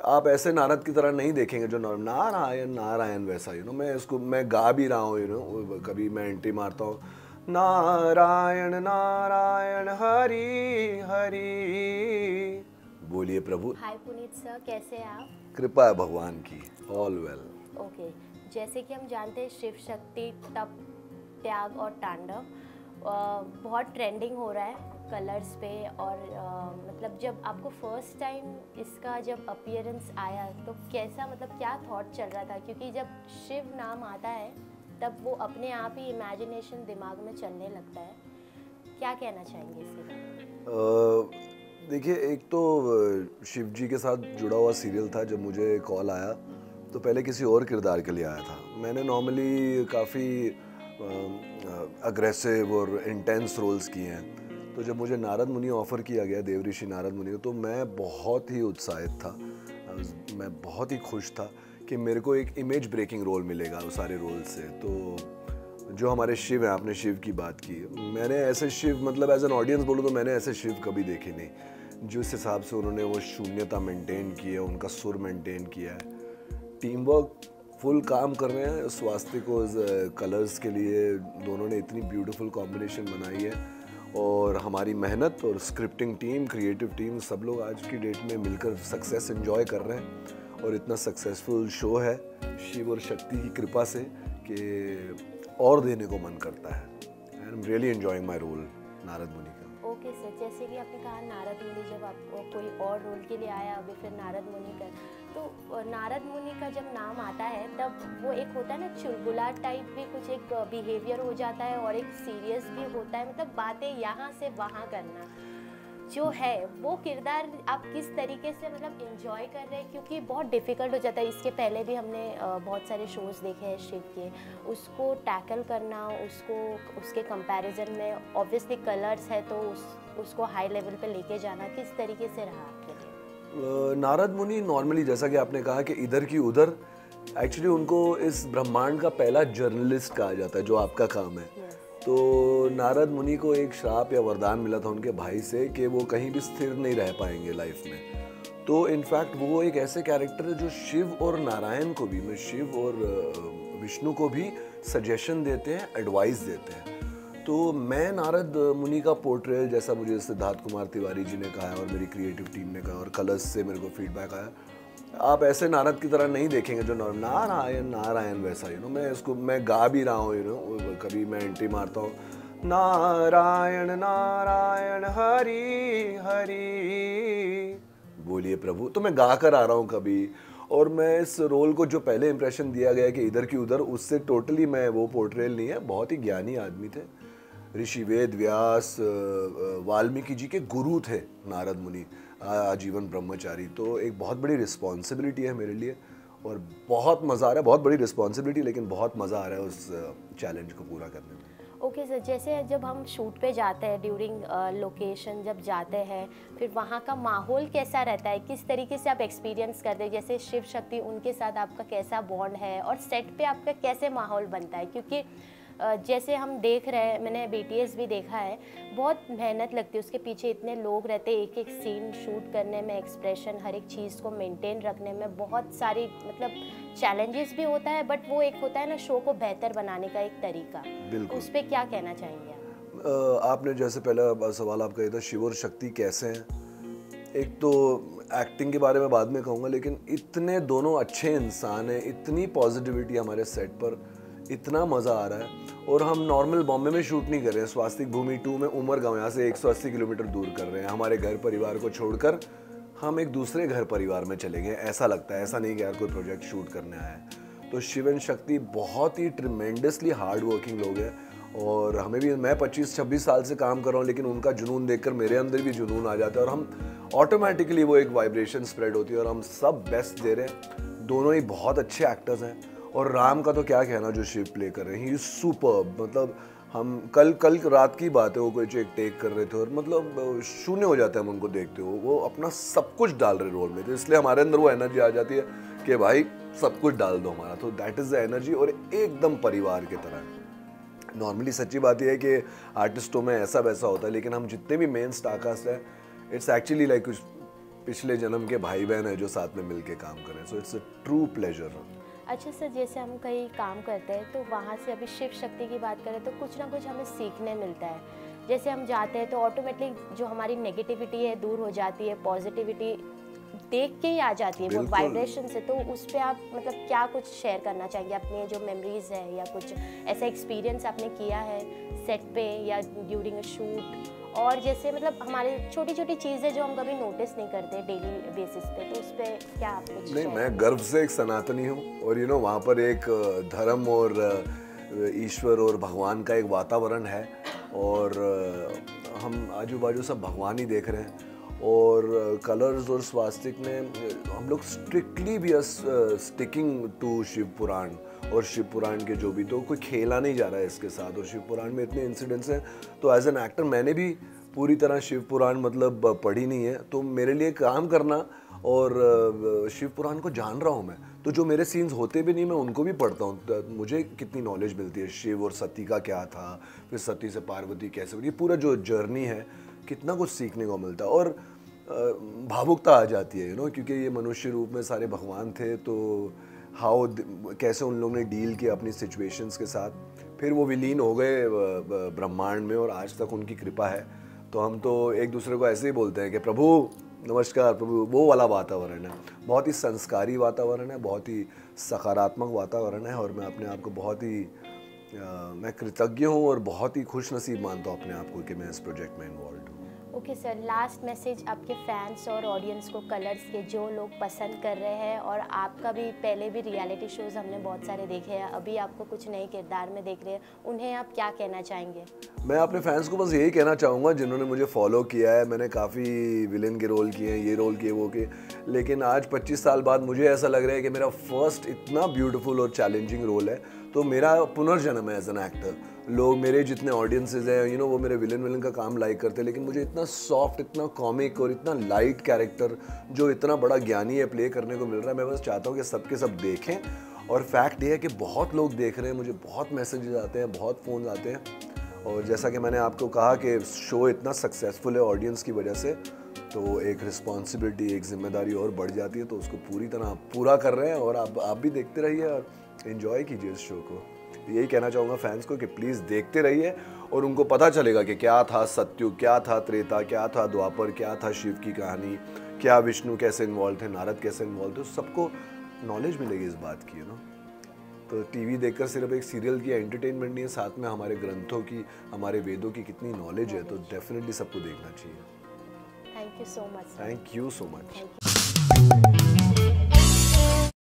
आप ऐसे नारद की तरह नहीं देखेंगे जो नारायण नारायण वैसा, मैं गा भी रहा हूँ, कभी मैं एंट्री मारता हूँ, नारायण नारायण हरि हरि, बोलिए प्रभु। हाय पुनीत सर, कैसे हैं आप? कृपा है भगवान की, ऑल वेल। ओके, जैसे कि हम जानते हैं शिव शक्ति, तप, त्याग और तांडव बहुत ट्रेंडिंग हो रहा है कलर्स पे। और मतलब जब आपको फर्स्ट टाइम इसका जब अपीयरेंस आया तो कैसा, मतलब क्या थॉट चल रहा था? क्योंकि जब शिव नाम आता है तब वो अपने आप ही इमेजिनेशन दिमाग में चलने लगता है। क्या कहना चाहेंगे इसके बारे देखिए, एक तो शिव जी के साथ जुड़ा हुआ सीरियल था। जब मुझे कॉल आया तो पहले किसी और किरदार के लिए आया था। मैंने नॉर्मली काफ़ी अग्रेसिव और इंटेंस रोल्स किए हैं। तो जब मुझे नारद मुनि ऑफ़र किया गया, देवऋषि नारद मुनि को, तो मैं बहुत ही उत्साहित था। मैं बहुत ही खुश था कि मेरे को एक इमेज ब्रेकिंग रोल मिलेगा उस सारे रोल से। तो जो हमारे शिव हैं, आपने शिव की बात की, मैंने ऐसे शिव, मतलब एज एन ऑडियंस बोलूँ तो मैंने ऐसे शिव कभी देखे नहीं। जिस हिसाब से उन्होंने वो शून्यता मेंटेन की है, उनका सुर मेंटेन किया है, टीम वर्क, फुल काम कर रहे हैं स्वास्तिक कलर्स के लिए। दोनों ने इतनी ब्यूटीफुल कॉम्बिनेशन बनाई है, और हमारी मेहनत और स्क्रिप्टिंग टीम, क्रिएटिव टीम, सब लोग आज की डेट में मिलकर सक्सेस एंजॉय कर रहे हैं। और इतना सक्सेसफुल शो है शिव और शक्ति की कृपा से कि और देने को मन करता है। I am really enjoying my role Narad Muni का। ओके सर, जैसे कि आपने कहा नारद मुनि, जब आपको कोई और रोल के लिए आया, अभी फिर नारद मुनि का, तो नारद मुनि का जब नाम आता है तब वो एक होता है ना चुलबुला टाइप भी कुछ एक बिहेवियर हो जाता है, और एक सीरियस भी होता है, मतलब बातें यहाँ से वहाँ करना जो है, वो किरदार आप किस तरीके से मतलब एंजॉय कर रहे हैं? क्योंकि बहुत डिफ़िकल्ट हो जाता है। इसके पहले भी हमने बहुत सारे शोज़ देखे हैं शिव के, उसको टैकल करना, उसको उसके कंपैरिजन में ऑब्वियसली कलर्स है तो उसको हाई लेवल पे लेके जाना किस तरीके से रहा आपके लिए? नारद मुनि नॉर्मली, जैसा कि आपने कहा कि इधर की उधर, एक्चुअली उनको इस ब्रह्मांड का पहला जर्नलिस्ट कहा जाता है, जो आपका काम है। यस। तो नारद मुनि को एक श्राप या वरदान मिला था उनके भाई से कि वो कहीं भी स्थिर नहीं रह पाएंगे लाइफ में। तो इनफैक्ट वो एक ऐसे कैरेक्टर है जो शिव और नारायण को भी, मैं शिव और विष्णु को भी सजेशन देते हैं, एडवाइस देते हैं। तो मैं नारद मुनि का पोर्ट्रेल, जैसा मुझे सिद्धार्थ कुमार तिवारी जी ने कहा है और मेरी क्रिएटिव टीम ने कहा और कलर्स से मेरे को फीडबैक आया, आप ऐसे नारद की तरह नहीं देखेंगे जो नारायण नारायण वैसा, मैं गा भी रहा हूँ, कभी मैं एंट्री मारता हूँ, नारायण नारायण हरि हरि, बोलिए प्रभु। तो मैं गा कर आ रहा हूँ कभी। और मैं इस रोल को, जो पहले इंप्रेशन दिया गया कि इधर की उधर, उससे टोटली मैं वो पोर्ट्रेल नहीं है। बहुत ही ज्ञानी आदमी थे, ऋषि वेद व्यास वाल्मीकि जी के गुरु थे नारद मुनि, आजीवन ब्रह्मचारी। तो एक बहुत बड़ी रिस्पॉन्सिबिलिटी है मेरे लिए, और बहुत मज़ा आ रहा है। बहुत बड़ी रिस्पॉन्सिबिलिटी, लेकिन बहुत मज़ा आ रहा है उस चैलेंज को पूरा करने में। ओके सर, जैसे जब हम शूट पे जाते हैं, ड्यूरिंग लोकेशन जब जाते हैं, फिर वहाँ का माहौल कैसा रहता है? किस तरीके से आप एक्सपीरियंस करते हैं? जैसे शिव शक्ति, उनके साथ आपका कैसा बॉन्ड है, और सेट पे आपका कैसे माहौल बनता है? क्योंकि जैसे हम देख रहे हैं, मैंने बीटीएस भी देखा है, बहुत मेहनत लगती है उसके पीछे, इतने लोग रहते हैं, एक एक सीन शूट करने में, एक्सप्रेशन, हर एक चीज़ को मेंटेन रखने में बहुत सारी मतलब चैलेंजेस भी होता है, बट वो एक होता है ना शो को बेहतर बनाने का एक तरीका। बिल्कुल। उस पर क्या कहना चाहेंगे आप? आपने जैसे पहला सवाल आपका ये था, शिव और शक्ति कैसे हैं। एक तो एक्टिंग के बारे में बाद में कहूँगा, लेकिन इतने दोनों अच्छे इंसान हैं, इतनी पॉजिटिविटी हमारे सेट पर, इतना मज़ा आ रहा है। और हम नॉर्मल बॉम्बे में शूट नहीं कर रहे हैं, स्वास्तिक भूमि 2 में उमरगांव, यहाँ से 180 किलोमीटर दूर कर रहे हैं। हमारे घर परिवार को छोड़कर हम एक दूसरे घर परिवार में चले गए, ऐसा लगता है। ऐसा नहीं कि यार कोई प्रोजेक्ट शूट करने आया है। तो शिव एंड शक्ति बहुत ही ट्रिमेंडसली हार्ड वर्किंग लोग हैं, और हमें भी, मैं 25-26 साल से काम कर रहा हूँ, लेकिन उनका जुनून देखकर मेरे अंदर भी जुनून आ जाता है, और हम ऑटोमेटिकली वो एक वाइब्रेशन स्प्रेड होती है, और हम सब बेस्ट दे रहे हैं। दोनों ही बहुत अच्छे एक्टर्स हैं, और राम का तो क्या कहना जो शिव प्ले कर रहे हैं, ही इज सुपर्ब। मतलब हम कल रात की बात है, वो कोई एक टेक कर रहे थे, और मतलब शून्य हो जाता है हम उनको देखते हो। वो अपना सब कुछ डाल रहे रोल में, तो इसलिए हमारे अंदर वो एनर्जी आ जाती है कि भाई सब कुछ डाल दो हमारा। तो दैट इज़ द एनर्जी, और एकदम परिवार की तरह। नॉर्मली सच्ची बात यह है कि आर्टिस्टों में ऐसा वैसा होता है, लेकिन हम जितने भी मेन स्टार कास्ट हैं, इट्स एक्चुअली लाइक पिछले जन्म के भाई बहन है जो साथ में मिलके काम कर रहे हैं, so it's a true pleasure. अच्छा सर, जैसे हम कहीं काम करते हैं तो वहाँ से अभी शिव शक्ति की बात करें तो कुछ ना कुछ हमें सीखने मिलता है। जैसे हम जाते हैं तो ऑटोमेटिकली जो हमारी नेगेटिविटी है दूर हो जाती है, पॉजिटिविटी देख के ही आ जाती है, वो वाइब्रेशन से। तो उस पर आप मतलब क्या कुछ शेयर करना चाहेंगे अपनी जो मेमोरीज है, या कुछ ऐसा एक्सपीरियंस आपने किया है सेट पे या ड्यूरिंग अ शूट? और जैसे मतलब हमारे छोटी छोटी चीज़ें जो हम कभी नोटिस नहीं करते डेली बेसिस पे, तो उस पर क्या आप कुछ? नहीं, मैं गर्व से एक सनातनी हूँ और वहाँ पर एक धर्म और ईश्वर और भगवान का एक वातावरण है, और हम आजू बाजू सब भगवान ही देख रहे हैं। और कलर्स और स्वास्तिक में हम लोग strictly we are sticking to Shiv Puran, और शिव पुराण के जो भी, तो कोई खेला नहीं जा रहा है इसके साथ। और शिव पुराण में इतने इंसिडेंट्स हैं, तो एज एन एक्टर मैंने भी पूरी तरह शिव पुराण मतलब पढ़ी नहीं है, तो मेरे लिए काम करना, और शिव पुराण को जान रहा हूँ मैं, तो जो मेरे सीन्स होते भी नहीं मैं उनको भी पढ़ता हूँ, मुझे कितनी नॉलेज मिलती है। शिव और सती का क्या था, फिर सती से पार्वती कैसे बनी, ये पूरा जो जर्नी है कितना कुछ सीखने को मिलता है। और भावुकता आ जाती है क्योंकि ये मनुष्य रूप में सारे भगवान थे, तो हाउ कैसे उन लोगों ने डील किया अपनी सिचुएशंस के साथ, फिर वो विलीन हो गए ब्रह्मांड में, और आज तक उनकी कृपा है। तो हम तो एक दूसरे को ऐसे ही बोलते हैं कि प्रभु नमस्कार प्रभु, वो वाला वातावरण है। बहुत ही संस्कारी वातावरण है, बहुत ही सकारात्मक वातावरण है, और मैं अपने आप को बहुत ही मैं कृतज्ञ हूँ और बहुत ही खुश नसीब मानता हूँ अपने आप को कि मैं इस प्रोजेक्ट में इन्वॉल्व हूँ। ओके सर, लास्ट मैसेज आपके फैंस और ऑडियंस को, कलर्स के जो लोग पसंद कर रहे हैं, और आपका भी पहले भी रियलिटी शोज़ हमने बहुत सारे देखे हैं, अभी आपको कुछ नए किरदार में देख रहे हैं, उन्हें आप क्या कहना चाहेंगे? मैं अपने फैंस को बस यही कहना चाहूँगा जिन्होंने मुझे फॉलो किया है। मैंने काफ़ी विलेन के रोल किए हैं, ये रोल किए वो किए, लेकिन आज 25 साल बाद मुझे ऐसा लग रहा है कि मेरा फर्स्ट इतना ब्यूटीफुल और चैलेंजिंग रोल है, तो मेरा पुनर्जन्म है एज एन एक्टर। लोग मेरे जितने ऑडियंसेस हैं वो मेरे विलेन का काम लाइक करते हैं, लेकिन मुझे इतना सॉफ्ट, इतना कॉमिक और इतना लाइट कैरेक्टर जो इतना बड़ा ज्ञानी है प्ले करने को मिल रहा है। मैं बस चाहता हूँ कि सबके सब देखें, और फैक्ट ये है कि बहुत लोग देख रहे हैं, मुझे बहुत मैसेजेस आते हैं, बहुत फ़ोन आते हैं, और जैसा कि मैंने आपको कहा कि शो इतना सक्सेसफुल है ऑडियंस की वजह से, तो एक रिस्पॉन्सिबिलिटी, एक जिम्मेदारी और बढ़ जाती है, तो उसको पूरी तरह पूरा कर रहे हैं। और आप भी देखते रहिए और एंजॉय कीजिए इस शो को। यही कहना चाहूँगा फैंस को कि प्लीज़ देखते रहिए, और उनको पता चलेगा कि क्या था सत्युग, क्या था त्रेता, क्या था द्वापर, क्या था शिव की कहानी, क्या विष्णु कैसे इन्वॉल्व थे, नारद कैसे इन्वॉल्व थे, सबको नॉलेज मिलेगी इस बात की तो टीवी देखकर सिर्फ एक सीरियल की एंटरटेनमेंट नहीं है, साथ में हमारे ग्रंथों की, हमारे वेदों की कितनी नॉलेज है, तो डेफिनेटली सबको देखना चाहिए। Thank you so much. Thank you so much.